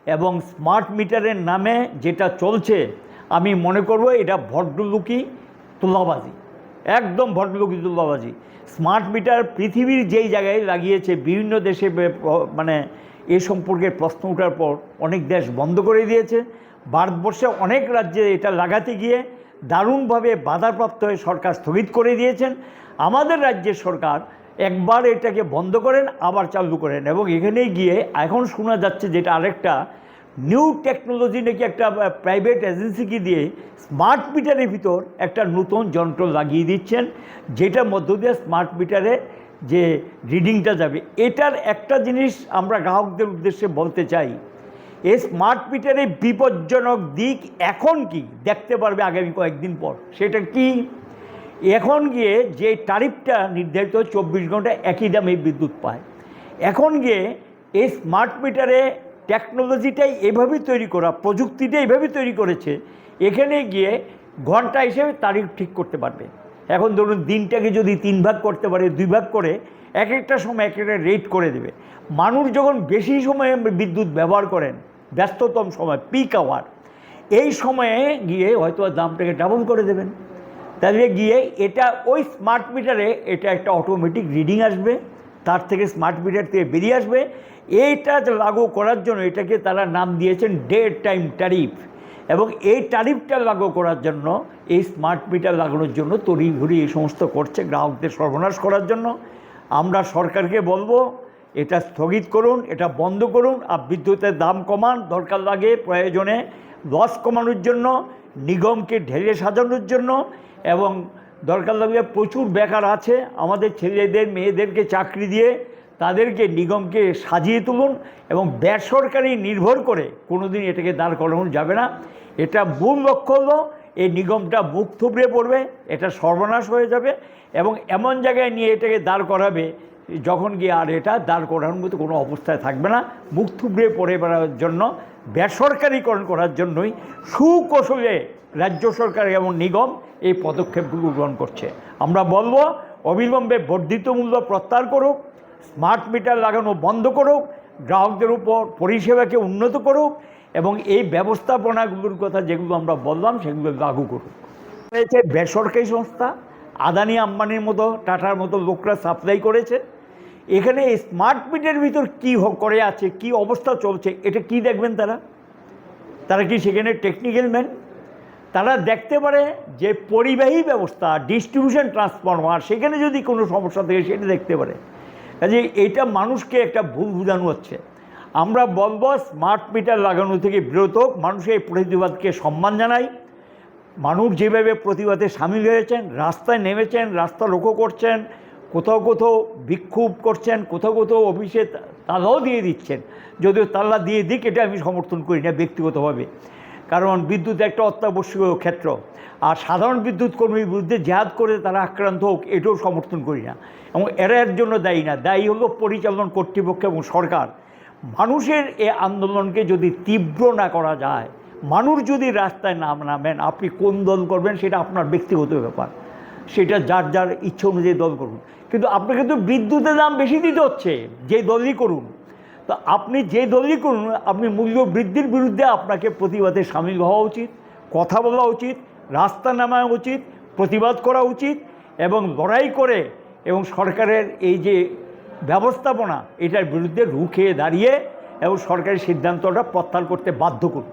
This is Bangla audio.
এবং স্মার্ট মিটারের নামে যেটা চলছে আমি মনে করব এটা ভদ্রলোকি তোলাবাজি, একদম ভদ্রলোকি তোলাবাজি। স্মার্ট মিটার পৃথিবীর যেই জায়গায় লাগিয়েছে বিভিন্ন দেশে মানে এ সম্পর্কে প্রশ্ন ওঠার পর অনেক দেশ বন্ধ করে দিয়েছে। ভারতবর্ষে অনেক রাজ্যে এটা লাগাতে গিয়ে দারুণভাবে বাধাপ্রাপ্ত হয়ে সরকার স্থগিত করে দিয়েছেন। আমাদের রাজ্যের সরকার একবার এটাকে বন্ধ করেন আবার চালু করেন, এবং এখানে গিয়ে এখন শোনা যাচ্ছে যেটা আরেকটা নিউ টেকনোলজি নাকি একটা প্রাইভেট এজেন্সিকে দিয়ে স্মার্ট মিটারের ভিতর একটা নতুন যন্ত্র লাগিয়ে দিচ্ছেন, যেটার মধ্য দিয়ে স্মার্ট মিটারে যে রিডিংটা যাবে। এটার একটা জিনিস আমরা গ্রাহকদের উদ্দেশ্যে বলতে চাই, এই স্মার্ট মিটারের বিপজ্জনক দিক এখন কি দেখতে পারবে আগামী কয়েকদিন পর। সেটা কি, এখন গিয়ে যে ট্যারিফটা নির্ধারিত 24 ঘন্টা একই দামে বিদ্যুৎ পায়, এখন গিয়ে এই স্মার্ট মিটারে টেকনোলজিটাই এভাবেই তৈরি করা, প্রযুক্তিটা এভাবেই তৈরি করেছে, এখানে গিয়ে ঘন্টা হিসেবে তারিখ ঠিক করতে পারবে। এখন ধরুন দিনটাকে যদি 3 ভাগ করতে পারে, 2 ভাগ করে এক একটা সময় এক একটা রেট করে দেবে। মানুষ যখন বেশি সময়ে বিদ্যুৎ ব্যবহার করেন, ব্যস্ততম সময় পিক আওয়ার, এই সময়ে গিয়ে হয়তো দামটাকে ডাবল করে দেবেন। তাহলে গিয়ে এটা ওই স্মার্ট মিটারে এটা একটা অটোমেটিক রিডিং আসবে, তার থেকে স্মার্ট মিটার থেকে বেরিয়ে আসবে। এইটা লাগু করার জন্য এটাকে তারা নাম দিয়েছেন ডে টাইম ট্যারিফ, এবং এই ট্যারিফটা লাগু করার জন্য এই স্মার্ট মিটার লাগানোর জন্য তড়িঘড়ি এই সমস্ত করছে গ্রাহকদের সর্বনাশ করার জন্য। আমরা সরকারকে বলবো এটা স্থগিত করুন, এটা বন্ধ করুন, আর বিদ্যুতের দাম কমান, দরকার লাগে প্রয়োজনে লস কমানোর জন্য, নিগমকে ঢেলে সাজানোর জন্য, এবং দরকার লাগলে প্রচুর বেকার আছে আমাদের ছেলেদের মেয়েদেরকে চাকরি দিয়ে তাদেরকে নিগমকে সাজিয়ে তুলুন, এবং বেসরকারি নির্ভর করে কোনো দিন এটাকে দাঁড় করানো যাবে না। এটা মূল লক্ষ্য হলো এই নিগমটা মুখ থুবড়ে পড়বে, এটা সর্বনাশ হয়ে যাবে, এবং এমন জায়গায় নিয়ে এটাকে দাঁড় করাবে যখন গিয়ে আর এটা দাঁড় করানোর মতো কোনো অবস্থায় থাকবে না। মুখ থুবড়ে পড়ে বেড়ার জন্য, বেসরকারিকরণ করার জন্যই সুকৌশলে রাজ্য সরকার এবং নিগম এই পদক্ষেপগুলো গ্রহণ করছে। আমরা বলবো অবিলম্বে বর্ধিত মূল্য প্রত্যাহার করুক, স্মার্ট মিটার লাগানো বন্ধ করুক, গ্রাহকদের উপর পরিষেবাকে উন্নত করুক, এবং এই ব্যবস্থাপনাগুলোর কথা যেগুলো আমরা বললাম সেগুলো লাগু করুক। হয়েছে বেসরকারি সংস্থা, আদানি আম্বানির মতো টাটার মতো লোকরা সাপ্লাই করেছে। এখানে স্মার্ট মিটারের ভিতর কী করে আছে, কি অবস্থা চলছে, এটা কি দেখবেন তারা কি সেখানে টেকনিক্যাল ম্যান? তারা দেখতে পারে যে পরিবাহী ব্যবস্থা, ডিস্ট্রিবিউশন ট্রান্সফরমার, সেখানে যদি কোনো সমস্যা থাকে সেটা দেখতে পারে। কাজে এটা মানুষকে একটা ভুল বোঝানো হচ্ছে। আমরা বলবো স্মার্ট মিটার লাগানো থেকে বিরত হোক, মানুষের এই প্রতিবাদকে সম্মান জানাই। মানুষ যেভাবে প্রতিবাদে সামিল হয়েছেন, রাস্তায় নেমেছেন, রাস্তা লক্ষ্য করছেন, কোথাও কোথাও বিক্ষোভ করছেন, কোথাও কোথাও অফিসে তালাও দিয়ে দিচ্ছেন। যদিও তালা দিয়ে দিক এটা আমি সমর্থন করি না ব্যক্তিগতভাবে, কারণ বিদ্যুৎ একটা অত্যাবশ্যকীয় ক্ষেত্র, আর সাধারণ বিদ্যুৎ কর্মীর বিরুদ্ধে জেহাদ করে তারা আক্রান্ত হোক এটাও সমর্থন করি না, এবং এরা এর জন্য দায়ী না। দায়ী হলো পরিচালন কর্তৃপক্ষ এবং সরকার। মানুষের এই আন্দোলনকে যদি তীব্র না করা যায়, মানুষ যদি রাস্তায় নামেন, আপনি কোন দল করবেন সেটা আপনার ব্যক্তিগত ব্যাপার, সেটা যার যার ইচ্ছে অনুযায়ী দল করুন, কিন্তু আপনাকে তো বিদ্যুতের দাম বেশি দিতে হচ্ছে যে দলই করুন। তো আপনি যে দলই করুন, আপনি মূল্য বৃদ্ধির বিরুদ্ধে আপনাকে প্রতিবাদে সামিল হওয়া উচিত, কথা বলা উচিত, রাস্তা নামা উচিত, প্রতিবাদ করা উচিত, এবং লড়াই করে এবং সরকারের এই যে ব্যবস্থাপনা এটার বিরুদ্ধে রুখে দাঁড়িয়ে এবং সরকারি সিদ্ধান্তটা প্রত্যাহার করতে বাধ্য করুন।